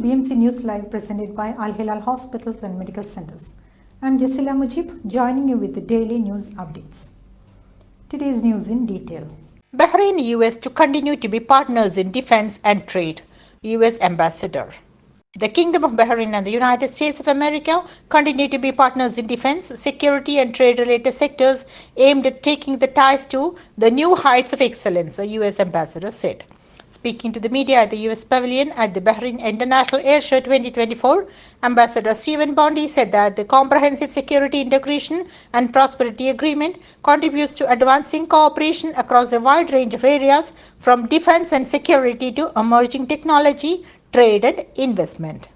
BMC News Live presented by Al Hilal Hospitals and Medical Centers. I'm Jasila Mujib, joining you with the daily news updates. Today's news in detail. Bahrain and US to continue to be partners in defense and trade. US Ambassador. The Kingdom of Bahrain and the United States of America continue to be partners in defense, security and trade-related sectors aimed at taking the ties to the new heights of excellence, the US Ambassador said. Speaking to the media at the US Pavilion at the Bahrain International Air Show 2024, Ambassador Stephen Bondi said that the Comprehensive Security Integration and Prosperity Agreement contributes to advancing cooperation across a wide range of areas, from defense and security to emerging technology, trade and investment.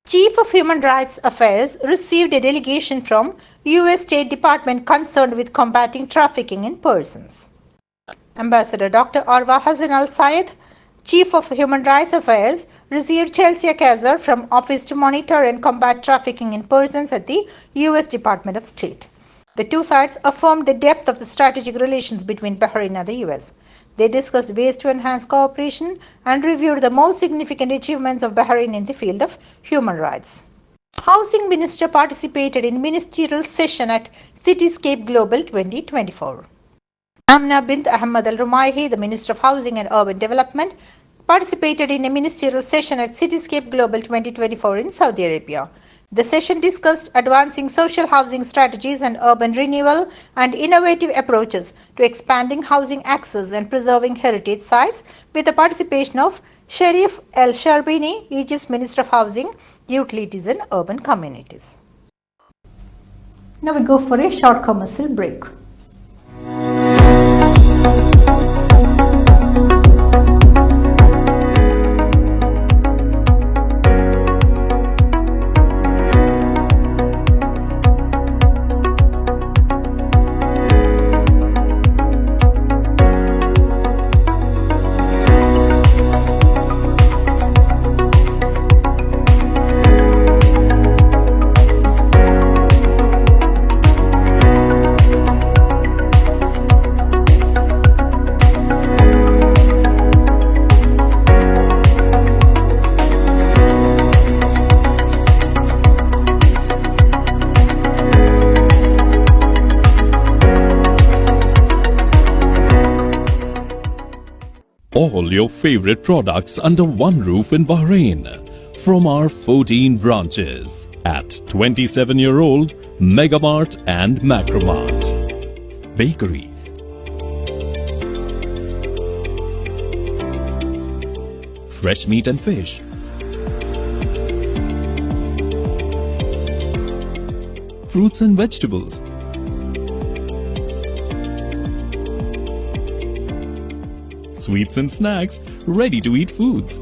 Chief of Human Rights Affairs received a delegation from US State Department concerned with combating trafficking in persons. Ambassador Dr. Arwa Hassan Al Sayed, Chief of Human Rights Affairs, received Chelsea Kazar from Office to Monitor and Combat Trafficking in Persons at the US Department of State. The two sides affirmed the depth of the strategic relations between Bahrain and the US. They discussed ways to enhance cooperation and reviewed the most significant achievements of Bahrain in the field of human rights. Housing Minister participated in ministerial session at Cityscape Global 2024. Amna bint Ahmad Al Rumaihi, the Minister of Housing and Urban Development, participated in a ministerial session at Cityscape Global 2024 in Saudi Arabia. The session discussed advancing social housing strategies and urban renewal and innovative approaches to expanding housing access and preserving heritage sites, with the participation of Sharif El Sharbini, Egypt's Minister of Housing, Utilities and Urban Communities. Now we go for a short commercial break. All your favorite products under one roof in Bahrain from our 14 branches at 27-year-old Megamart and Macromart. Bakery, fresh meat and fish, fruits and vegetables, sweets and snacks, ready-to-eat foods,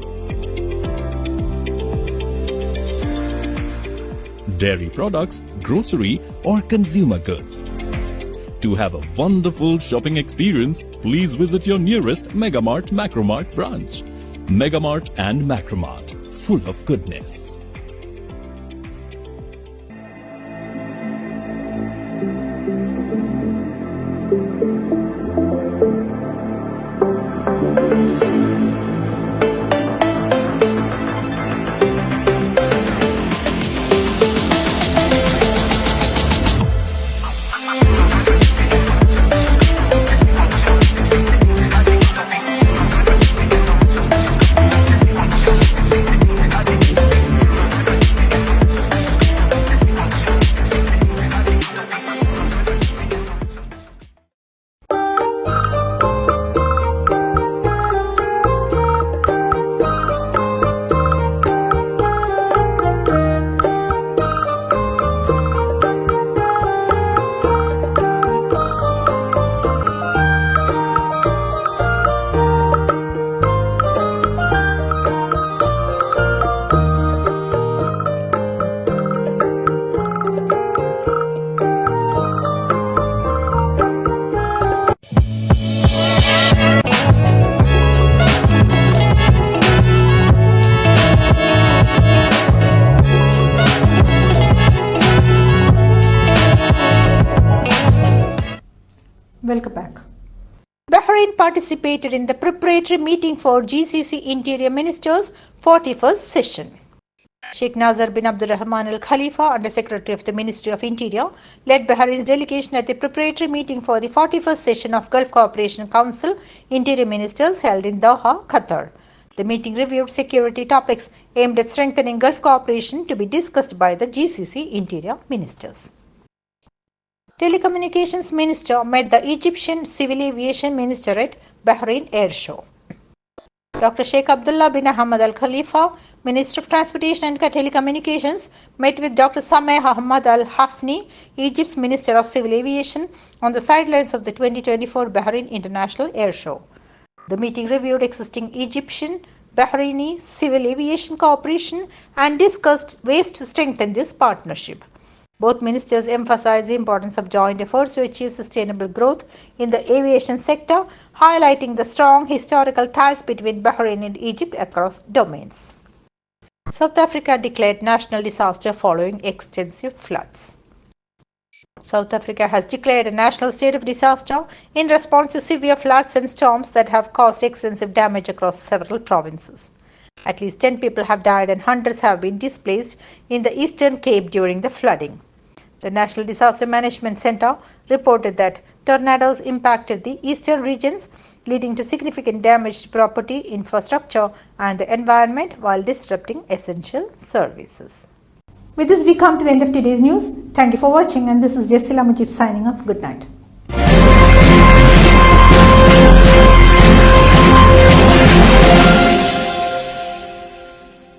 dairy products, grocery or consumer goods. To have a wonderful shopping experience, please visit your nearest Megamart Macromart branch. Megamart and Macromart, full of goodness. Bahrain participated in the preparatory meeting for GCC Interior Ministers' 41st session. Sheikh Nazar bin Abdulrahman Al Khalifa, Under Secretary of the Ministry of Interior, led Bahrain's delegation at the preparatory meeting for the 41st session of Gulf Cooperation Council Interior Ministers held in Doha, Qatar. The meeting reviewed security topics aimed at strengthening Gulf cooperation to be discussed by the GCC Interior Ministers. Telecommunications Minister met the Egyptian Civil Aviation Minister at Bahrain Air Show. Dr. Sheikh Abdullah bin Ahmad Al Khalifa, Minister of Transportation and Telecommunications, met with Dr. Sameh Ahmad Al Hafni, Egypt's Minister of Civil Aviation, on the sidelines of the 2024 Bahrain International Air Show. The meeting reviewed existing Egyptian, Bahraini civil aviation cooperation and discussed ways to strengthen this partnership. Both ministers emphasized the importance of joint efforts to achieve sustainable growth in the aviation sector, highlighting the strong historical ties between Bahrain and Egypt across domains. South Africa declared national disaster following extensive floods. South Africa has declared a national state of disaster in response to severe floods and storms that have caused extensive damage across several provinces. At least 10 people have died and hundreds have been displaced in the Eastern Cape during the flooding. The National Disaster Management Center reported that tornadoes impacted the eastern regions, leading to significant damage to property, infrastructure, and the environment while disrupting essential services. With this, we come to the end of today's news. Thank you for watching, and this is Jessila Mujib signing off. Good night.